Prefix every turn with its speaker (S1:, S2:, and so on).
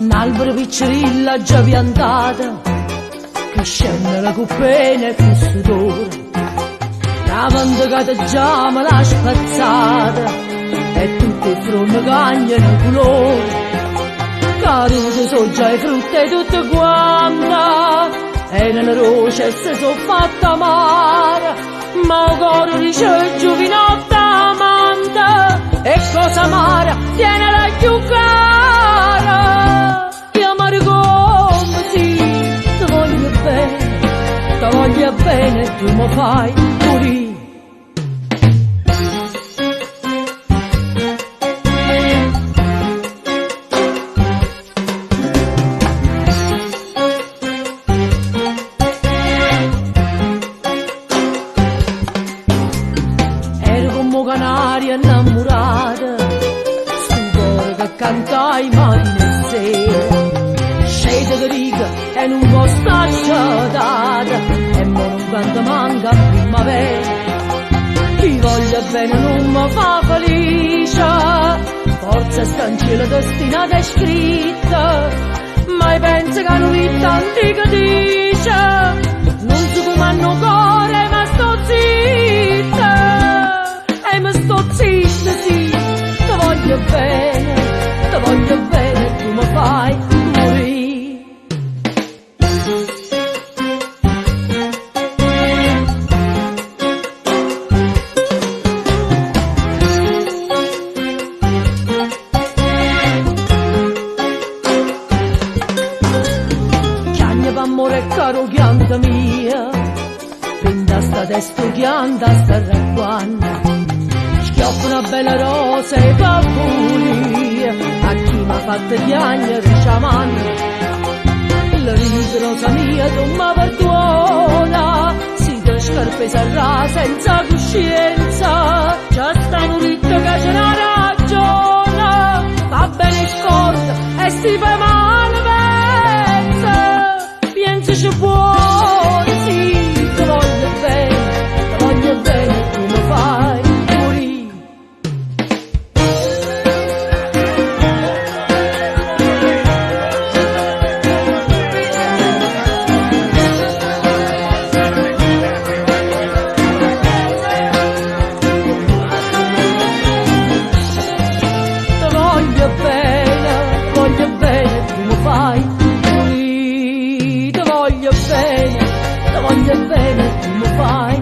S1: un albero piccerilla già piantata, che scende la coppena e più sudore, la mandicata già me l'ha spazzata, e tutti i frutti cambiano colore, cadute sono già i frutti e tutte quanta, e nella roce si sono fatta amare, ma il cuore dice giovinotta amante, e cosa amara tiene la più cara, io amare come sì, ti voglio bene e tu mi fai morire.
S2: Canaria innamorata, sul cuore che cantai mattina e sera, scende che riga e non può stare sciatata, e mo non quanto manca primavera, chi voglia bene non mi fa felice, forza sta in cielo destinata e scritta, mai pensa che una vita antica dice, non so come hanno cuore ma sto zitta. E mi sto zitta, sì, ti voglio bene, tu mi fai morire. Chiagna d'amore caro chianta mia, pinta sta testa chianta sta racquanna, una bella rosa e pavuli, a chi m'ha fatto piangere sciamanno, la vita rosa mia tu mi perdona, si te scarpe sarà senza coscienza, già sta morito che c'è una ragione, va bene scorda e si fa male pensa ci buono, sì, ti voglio bene, tu mi fai. Voglio bene, tu mi fai morire, ti voglio bene, tu mi fai